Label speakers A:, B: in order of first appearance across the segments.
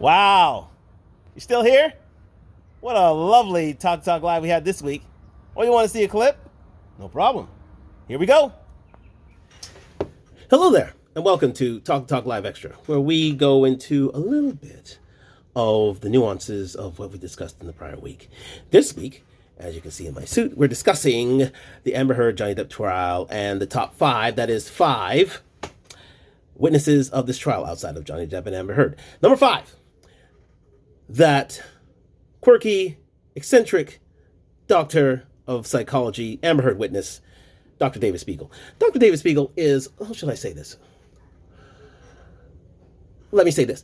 A: Wow. You still here? What a lovely Talk Live we had this week. Oh, you want to see a clip? No problem. Here we go. Hello there, and welcome to Talk Live Extra, where we go into a little bit of the nuances of what we discussed in the prior week. This week, as you can see in my suit, we're discussing the Amber Heard Johnny Depp trial and the top five, that is 5 witnesses of this trial outside of Johnny Depp and Amber Heard. Number 5, that quirky, eccentric doctor of psychology, Amber Heard witness, Dr. David Spiegel. Dr. David Spiegel is, how should I say this? Let me say this.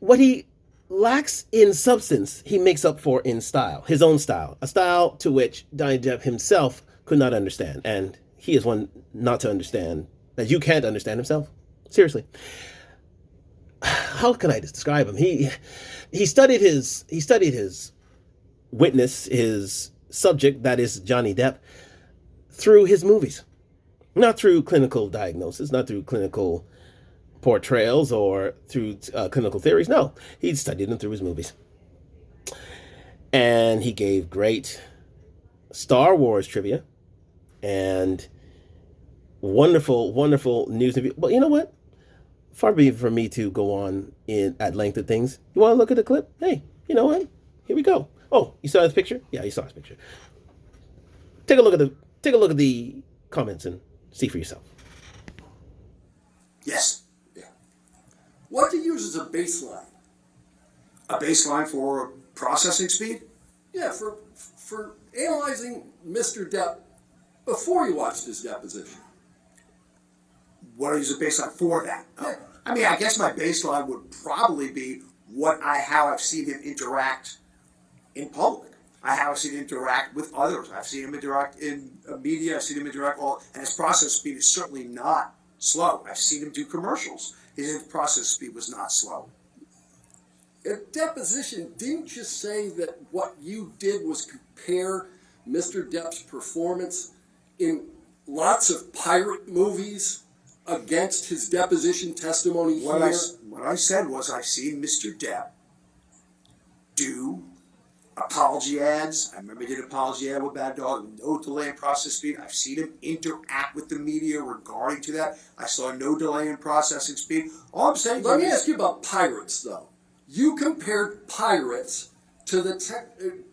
A: What he lacks in substance, he makes up for in style, his own style, a style to which Johnny Depp himself could not understand. And he is one not to understand, that you can't understand himself. Seriously. How can I describe him? He studied his witness, his subject, that is Johnny Depp, through his movies, not through clinical diagnosis, not through clinical portrayals or through clinical theories. No, he studied them through his movies. And he gave great Star Wars trivia and wonderful, wonderful news. But you know what? Far be it from me to go on at length of things. You want to look at the clip? Hey, you know what? Here we go. Oh, you saw his picture? Yeah, you saw his picture. Take a look at the comments and see for yourself.
B: Yes.
C: Yeah. What do you use as a baseline?
B: A baseline for processing speed?
C: Yeah, for analyzing Mr. Depp before you watched his deposition.
B: What do I use a baseline for that?
C: Yeah.
B: I mean, I guess my baseline would probably be how I've seen him interact in public. How I've seen him interact with others. I've seen him interact in media. I've seen him interact and his process speed is certainly not slow. I've seen him do commercials. His process speed was not slow.
C: At deposition, didn't you say that what you did was compare Mr. Depp's performance in lots of pirate movies against his deposition testimony here?
B: What I said was I've seen Mr. Depp do apology ads. I remember he did an apology ad with Bad Dog, no delay in process speed. I've seen him interact with the media regarding to that. I saw no delay in processing speed. All I'm saying
C: Let me ask you about pirates, though. You compared pirates to the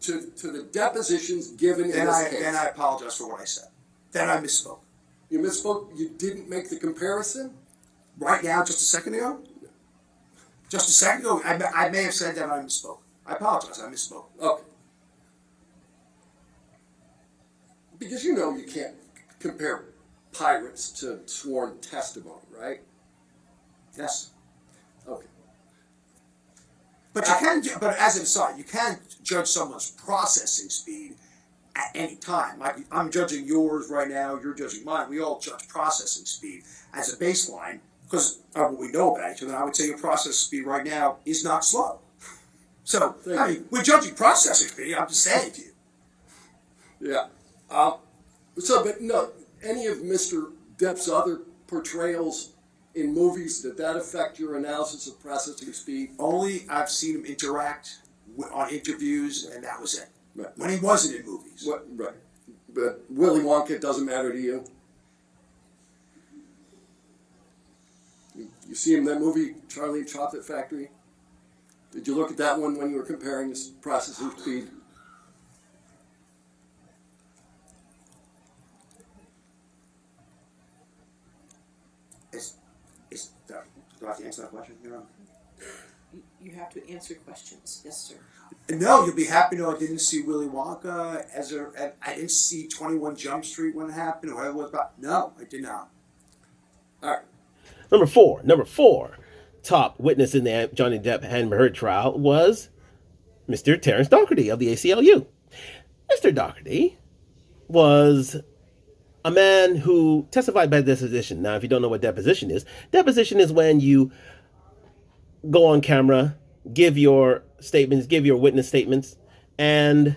C: to the depositions given in this case.
B: Then I apologize for what I said. Then I misspoke.
C: You misspoke? You didn't make the comparison?
B: Right now, just a second ago? Just a second ago, I may have said that I misspoke. I apologize, I misspoke.
C: Okay. Because you know you can't compare pirates to sworn testimony, right?
B: Yes.
C: Okay.
B: But as an aside, you can judge someone's processing speed at any time. I'm judging yours right now, you're judging mine. We all judge processing speed as a baseline because of what we know about each other. I would say your processing speed right now is not slow. So, we're judging processing speed. I'm just saying to you.
C: Yeah. But no, any of Mr. Depp's other portrayals in movies, did that affect your analysis of processing speed?
B: Only I've seen him interact on interviews, and that was it.
C: Right.
B: When he wasn't in movies.
C: Right. But Willy Wonka doesn't matter to you? You see him in that movie, Charlie and Chocolate Factory? Did you look at that one when you were comparing his processing speed?
B: Do I have to answer that question?
D: You have to answer questions. Yes, sir.
B: No, you'll be happy to know I didn't see Willy Wonka I didn't see 21 Jump Street when it happened or whatever it was about. No, I did not.
C: All right.
A: Number four top witness in the Johnny Depp Amber Heard trial was Mr. Terrence Doherty of the ACLU. Mr. Doherty was a man who testified by deposition. Now, if you don't know what deposition is when you go on camera, give your statements, give your witness statements, and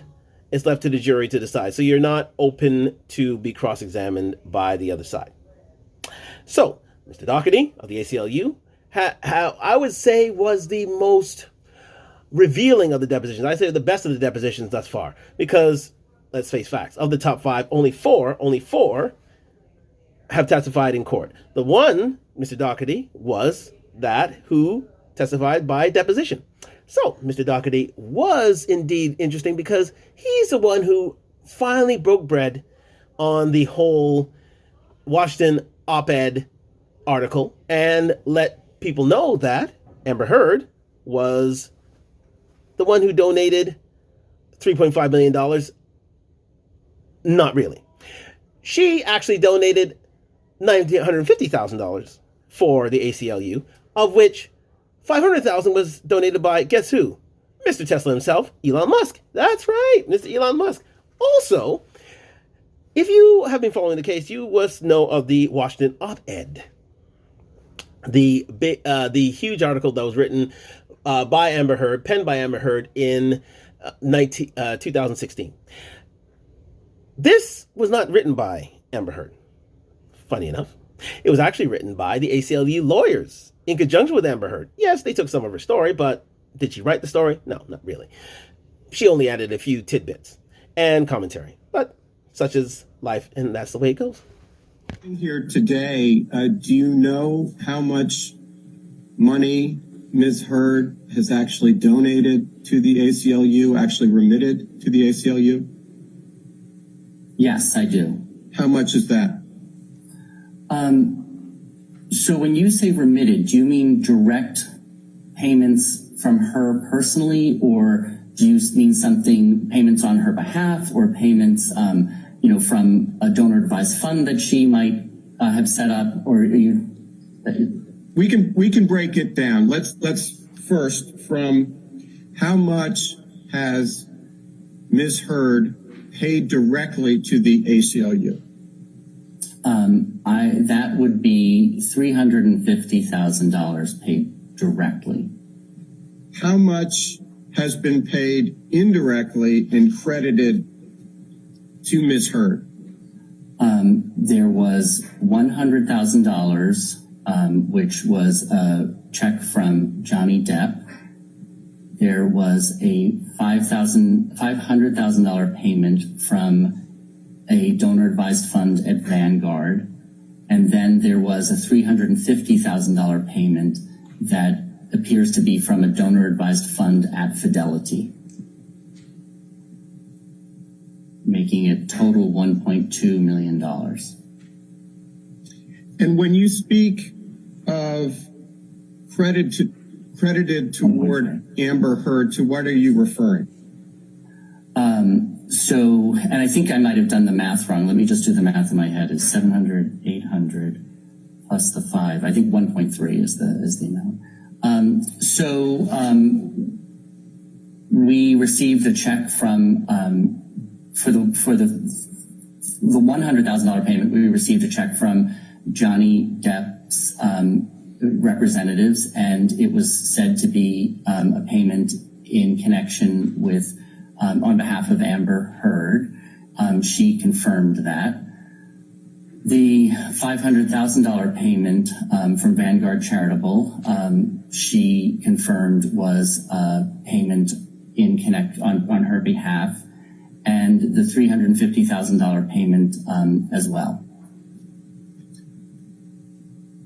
A: it's left to the jury to decide. So you're not open to be cross-examined by the other side. So, Mr. Doherty of the ACLU, how I would say was the most revealing of the depositions. I say the best of the depositions thus far, because let's face facts. Of the top 5, only four have testified in court. The one, Mr. Doherty, was that who testified by deposition. So Mr. Doherty was indeed interesting because he's the one who finally broke bread on the whole Washington op-ed article and let people know that Amber Heard was the one who donated $3.5 million. Not really. She actually donated $950,000 for the ACLU, of which $500,000 was donated by, guess who? Mr. Tesla himself, Elon Musk. That's right, Mr. Elon Musk. Also, if you have been following the case, you must know of the Washington op-ed. The huge article that was written by Amber Heard, penned by Amber Heard in 2016. This was not written by Amber Heard, funny enough. It was actually written by the ACLU lawyers in conjunction with Amber Heard. Yes, they took some of her story, but did she write the story? No, not really. She only added a few tidbits and commentary, but such is life, and that's the way it goes.
E: Here today, do you know how much money Ms. Heard has actually donated to the ACLU, actually remitted to the ACLU?
F: Yes, I do.
E: How much is that?
F: So when you say remitted, do you mean direct payments from her personally, or do you mean payments on her behalf, or payments, from a donor advised fund that she might have set up, or you?
E: We can break it down. Let's first from how much has Ms. Heard paid directly to the ACLU?
F: That would be $350,000 paid directly.
E: How much has been paid indirectly and credited to Ms. Heard?
F: There was $100,000, which was a check from Johnny Depp. There was a $500,000 payment from a donor advised fund at Vanguard. And then there was a $350,000 payment that appears to be from a donor advised fund at Fidelity, making it total $1.2 million.
E: And when you speak of credited toward Amber Heard, to what are you referring?
F: And I think I might have done the math wrong. Let me just do the math in my head. It's 700, 800 plus the 5. I think 1.3 is the amount. We received a check from for the $100,000 payment. We received a check from Johnny Depp's representatives, and it was said to be a payment in connection with on behalf of Amber Heard. She confirmed that. The $500,000 payment from Vanguard Charitable, she confirmed was a payment on her behalf, and the $350,000 payment as well.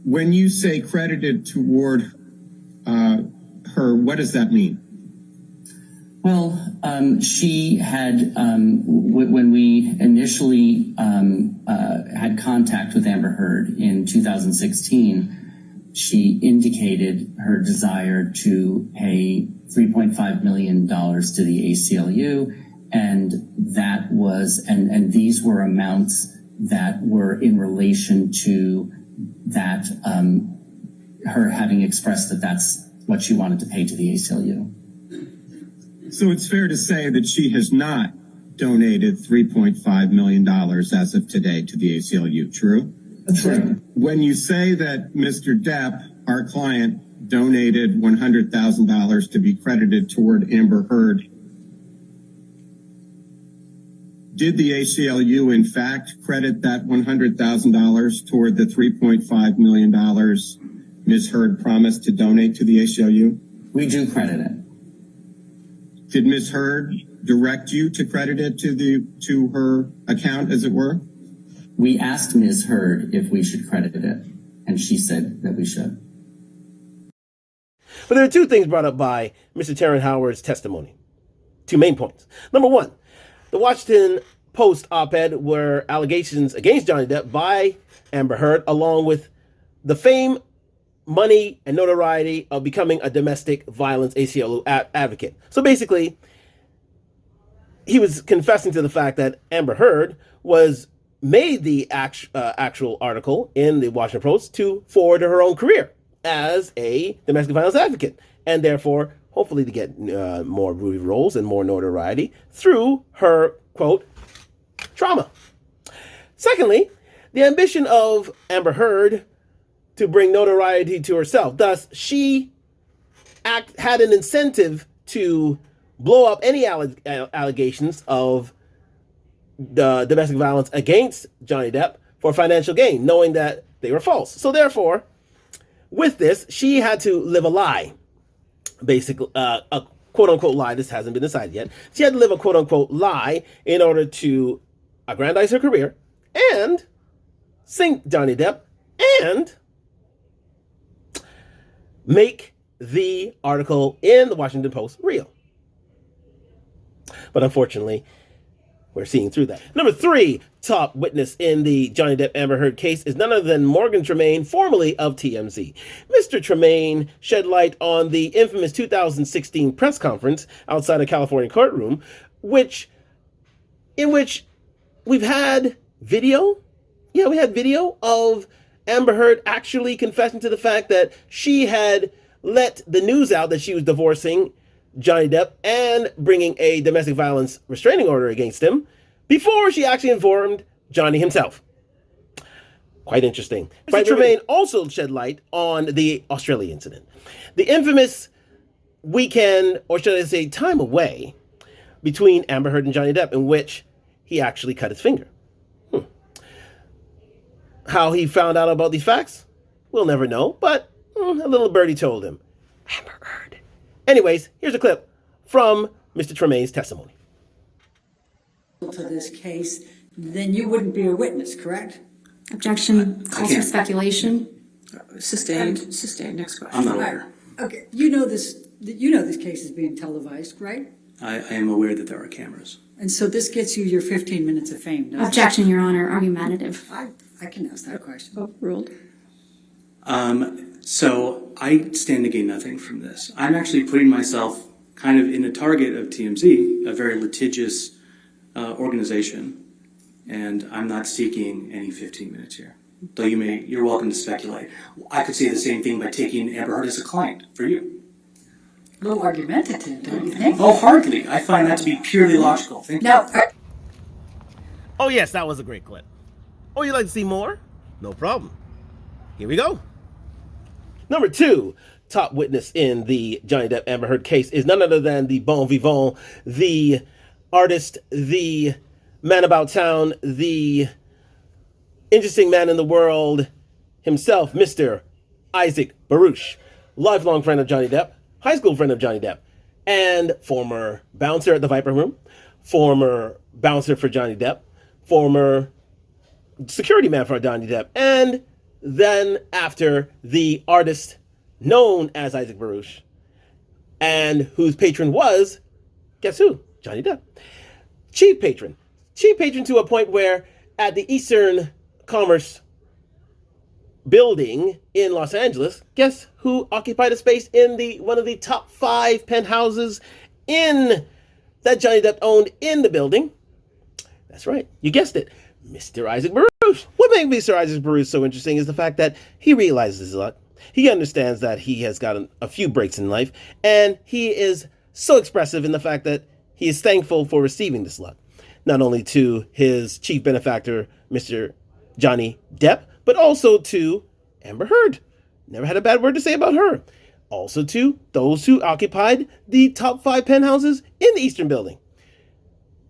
E: When you say credited toward her, what does that mean?
F: Well, she had, when we initially had contact with Amber Heard in 2016, she indicated her desire to pay $3.5 million to the ACLU, and that was, and these were amounts that were in relation to that, her having expressed that that's what she wanted to pay to the ACLU.
E: So it's fair to say that she has not donated $3.5 million as of today to the ACLU, true?
F: True.
E: When you say that Mr. Depp, our client, donated $100,000 to be credited toward Amber Heard, did the ACLU in fact credit that $100,000 toward the $3.5 million Ms. Heard promised to donate to the ACLU?
F: We do credit it.
E: Did Ms. Heard direct you to credit it to her account, as it were?
F: We asked Ms. Heard if we should credit it, and she said that we should.
A: But there are two things brought up by Mr. Terrence Howard's testimony. Two main points. Number one, the Washington Post op-ed were allegations against Johnny Depp by Amber Heard, along with the fame, money, and notoriety of becoming a domestic violence ACLU advocate. So basically, he was confessing to the fact that Amber Heard was made the actual article in the Washington Post to forward her own career as a domestic violence advocate, and therefore, hopefully to get more movie roles and more notoriety through her, quote, trauma. Secondly, the ambition of Amber Heard to bring notoriety to herself. Thus, she had an incentive to blow up any allegations of the domestic violence against Johnny Depp for financial gain, knowing that they were false. So therefore, with this, she had to live a lie, basically, a quote-unquote lie. This hasn't been decided yet. She had to live a quote-unquote lie in order to aggrandize her career and sink Johnny Depp and make the article in the Washington Post real. But unfortunately, we're seeing through that. Number three, top witness in the Johnny Depp Amber Heard case is none other than Morgan Tremaine, formerly of TMZ. Mr. Tremaine shed light on the infamous 2016 press conference outside a California courtroom, in which we've had video. Yeah, we had video of Amber Heard actually confessing to the fact that she had let the news out that she was divorcing Johnny Depp and bringing a domestic violence restraining order against him before she actually informed Johnny himself. Quite interesting. Mr. Tremaine also shed light on the Australia incident. The infamous weekend, or should I say time away, between Amber Heard and Johnny Depp, in which he actually cut his finger. How he found out about these facts, we'll never know, but a little birdie told him. Amber Heard. Anyways, here's a clip from Mr. Tremaine's testimony.
G: To this case, then you wouldn't be a witness, correct?
H: Objection. Calls for speculation.
D: Sustained. Sustained. Next question.
I: I'm not aware.
G: Okay, you know this case is being televised, right?
I: I am aware that there are cameras.
G: And so this gets you your 15 minutes of fame, doesn't
H: Objection, Your Honor. Argumentative.
G: it? I can ask that question.
D: Overruled.
I: So I stand to gain nothing from this. I'm actually putting myself kind of in the target of TMZ, a very litigious organization, and I'm not seeking any 15 minutes here. Though you're welcome to speculate. I could say the same thing by taking Amber Heard as a client for you.
G: A little argumentative, don't you think?
I: Oh, hardly. I find that to be purely logical. Thank you.
G: Now,
A: Oh yes, that was a great clip. Oh, you'd like to see more? No problem. Here we go. Number two, top witness in the Johnny Depp Amber Heard case is none other than the bon vivant, the artist, the man about town, the interesting man in the world himself, Mr. Isaac Baruch, lifelong friend of Johnny Depp, high school friend of Johnny Depp, and former bouncer at the Viper Room, former bouncer for Johnny Depp, former security man for Johnny Depp, and then after the artist known as Isaac Baruch, and whose patron was, guess who? Johnny Depp. Chief patron to a point where at the Eastern Commerce building in Los Angeles, guess who occupied a space in one of the top 5 penthouses that Johnny Depp owned in the building? That's right, you guessed it, Mr. Isaac Baruch. What makes Mr. Isaac Baruch so interesting is the fact that he realizes his luck. He understands that he has gotten a few breaks in life, and he is so expressive in the fact that he is thankful for receiving this luck. Not only to his chief benefactor, Mr. Johnny Depp, but also to Amber Heard. Never had a bad word to say about her. Also to those who occupied the top 5 penthouses in the Eastern Building.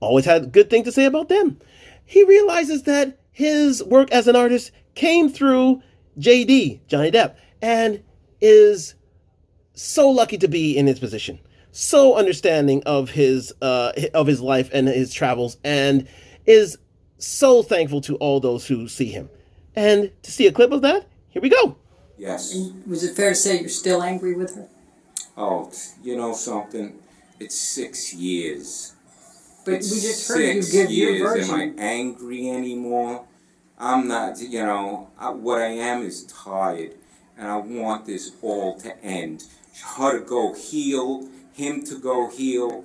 A: Always had good things to say about them. He realizes that his work as an artist came through JD, Johnny Depp, and is so lucky to be in his position. so understanding of his life and his travels, and is so thankful to all those who see him. And to see a clip of that, here we go.
B: Yes.
G: And was it fair to say you're still angry with her?
J: Oh, you know something? It's 6 years.
G: But
J: It's
G: we just heard you
J: 6
G: give your
J: years. Am I
G: version.
J: angry anymore? I'm not, what I am is tired. And I want this all to end. Her to go heal, him to go heal.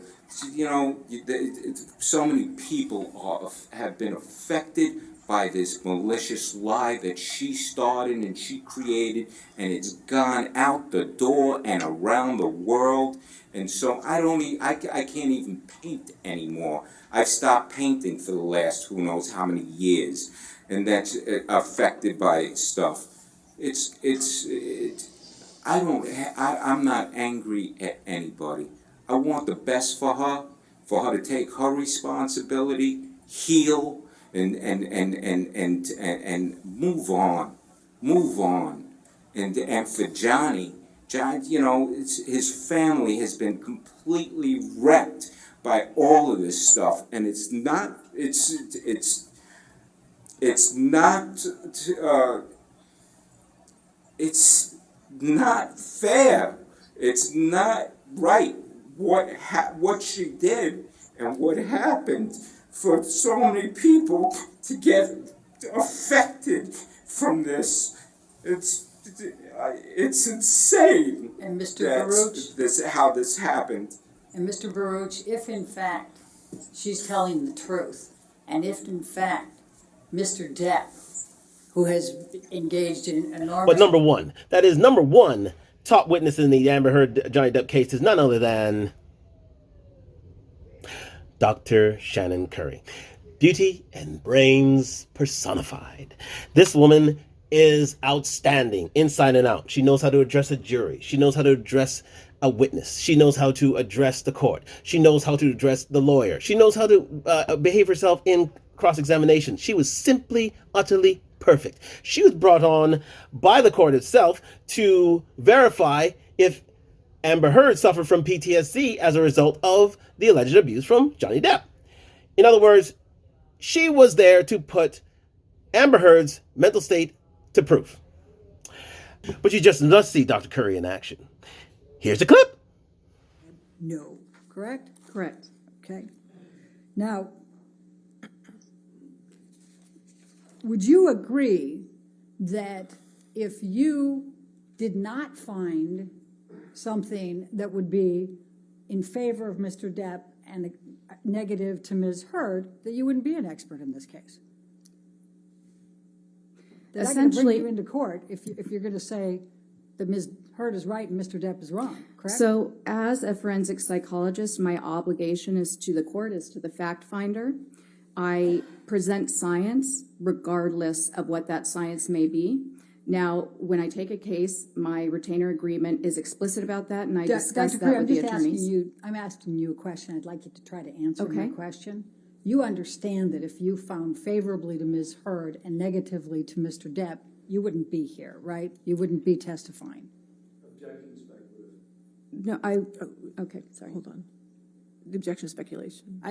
J: So many people have been affected by this malicious lie that she started and she created, and it's gone out the door and around the world. And so I can't even paint anymore. I've stopped painting for the last who knows how many years, and that's affected by stuff. I'm not angry at anybody. I want the best for her to take her responsibility, heal, and move on, move on. And for Johnny, his family has been completely wrecked by all of this stuff, and it's not uh, it's not fair. It's not right what she did and what happened for so many people to get affected from this. It's insane.
G: And Mr.
J: that
G: Baruch?
J: how this happened.
G: And Mr. Baruch, if in fact she's telling the truth, and if in fact Mr. Depp, who has engaged in enormous...
A: But number one, top witness in the Amber Heard Johnny Depp case is none other than Dr. Shannon Curry. Beauty and brains personified. This woman is outstanding inside and out. She knows how to address a jury. She knows how to address a witness. She knows how to address the court. She knows how to address the lawyer. She knows how to behave herself in cross-examination. She was simply, utterly perfect. She was brought on by the court itself to verify if Amber Heard suffered from PTSD as a result of the alleged abuse from Johnny Depp. In other words, she was there to put Amber Heard's mental state to proof. But you just must see Dr. Curry in action. Here's a clip.
K: No, correct?
D: Correct.
K: Okay. Now, would you agree that if you did not find something that would be in favor of Mr. Depp and negative to Ms. Heard, that you wouldn't be an expert in this case? That's not going to bring you into court if you're going to say that Ms. Heard is right and Mr. Depp is wrong, correct?
L: So as a forensic psychologist, my obligation is to the court, is to the fact finder. I present science regardless of what that science may be. Now, when I take a case, my retainer agreement is explicit about that, and I discuss that with the attorneys.
K: I'm asking you a question. I'd like you to try to answer my question. You understand that if you found favorably to Ms. Heard and negatively to Mr. Depp, you wouldn't be here, right? You wouldn't be testifying.
C: Objection is speculative.
L: No, okay, sorry.
D: Hold on. The objection is speculation.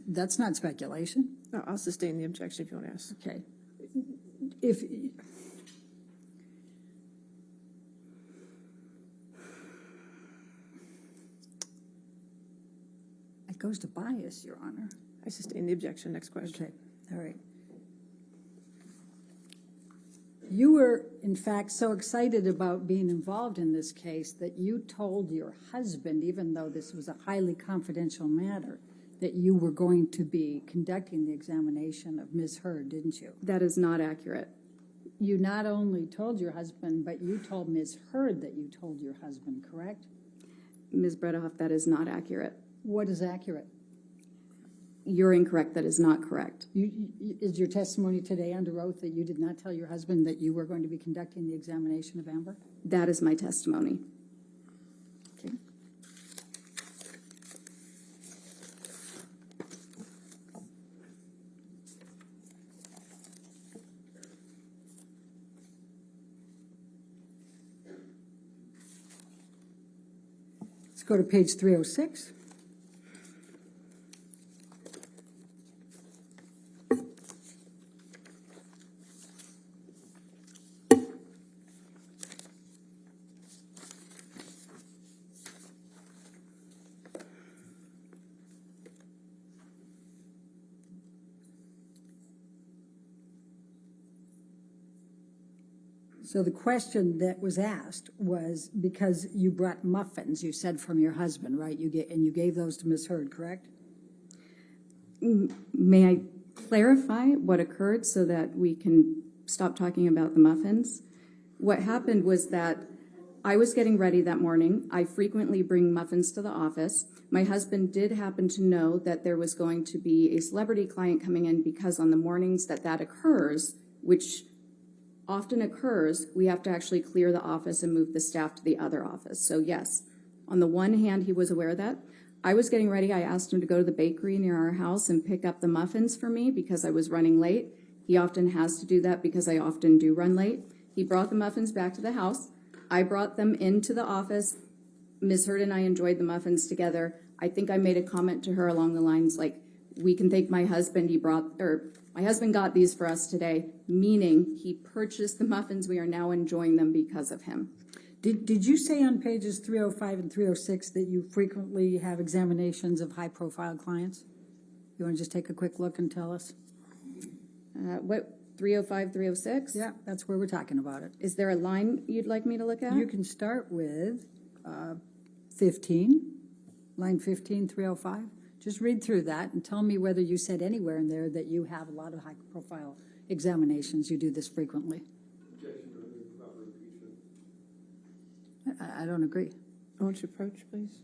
K: That's not speculation.
D: No, I'll sustain the objection if you want to ask.
K: Okay. If it goes to bias, Your Honor.
D: I sustain the objection. Next question.
K: Okay, all right. You were, in fact, so excited about being involved in this case that you told your husband, even though this was a highly confidential matter, that you were going to be conducting the examination of Ms. Heard, didn't you?
L: That is not accurate.
K: You not only told your husband, but you told Ms. Heard that you told your husband, correct?
L: Ms. Bredehoff, that is not accurate.
K: What is accurate?
L: You're incorrect. That is not correct.
K: Is your testimony today under oath that you did not tell your husband that you were going to be conducting the examination of Amber?
L: That is my testimony.
K: Okay. Let's go to page 306. So the question that was asked was because you brought muffins, you said from your husband, right? You gave those to Ms. Heard, correct?
L: May I clarify what occurred so that we can stop talking about the muffins? What happened was that I was getting ready that morning. I frequently bring muffins to the office. My husband did happen to know that there was going to be a celebrity client coming in because on the mornings that occurs, which often occurs, we have to actually clear the office and move the staff to the other office. So yes, on the one hand, he was aware of that. I was getting ready. I asked him to go to the bakery near our house and pick up the muffins for me because I was running late. He often has to do that because I often do run late. He brought the muffins back to the house. I brought them into the office. Ms. Heard and I enjoyed the muffins together. I think I made a comment to her along the lines like, we can thank my husband. My husband got these for us today, meaning he purchased the muffins. We are now enjoying them because of him.
K: Did you say on pages 305 and 306 that you frequently have examinations of high-profile clients? You want to just take a quick look and tell us?
L: What, 305, 306?
K: Yeah, that's where we're talking about it.
L: Is there a line you'd like me to look at?
K: You can start with 15, line 15, 305. Just read through that and tell me whether you said anywhere in there that you have a lot of high-profile examinations. You do this frequently. I don't agree.
D: Won't you approach, please?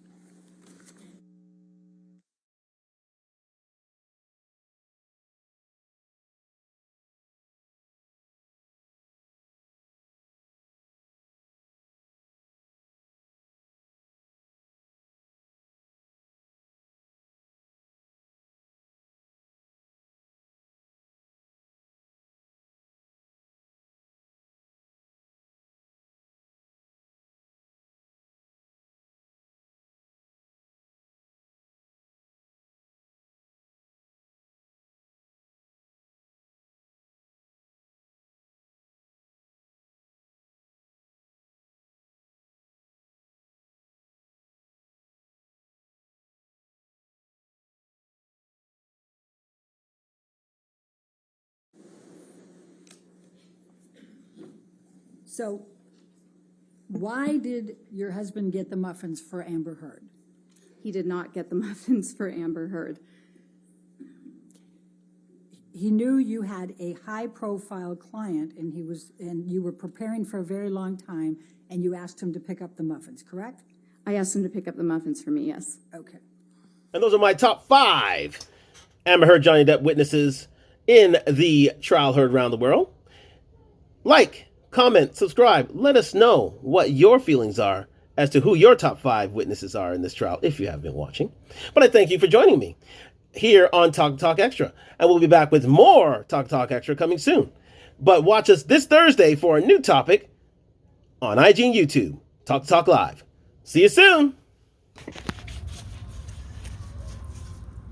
K: So why did your husband get the muffins for Amber Heard?
L: He did not get the muffins for Amber Heard.
K: He knew you had a high-profile client, and you were preparing for a very long time, and you asked him to pick up the muffins, correct?
L: I asked him to pick up the muffins for me, yes.
K: Okay.
A: And those are my top 5 Amber Heard Johnny Depp witnesses in the trial heard around the world. Like, comment, subscribe. Let us know what your feelings are as to who your top 5 witnesses are in this trial, if you have been watching. But I thank you for joining me here on Talk Extra. And we'll be back with more Talk Extra coming soon. But watch us this Thursday for a new topic on IG and YouTube. Talk Live. See you soon.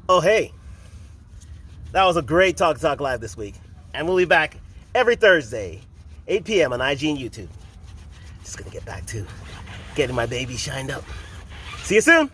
A: Oh, hey. That was a great Talk Live this week. And we'll be back every Thursday, 8 p.m. on IG and YouTube. Just gonna get back to getting my baby shined up. See you soon.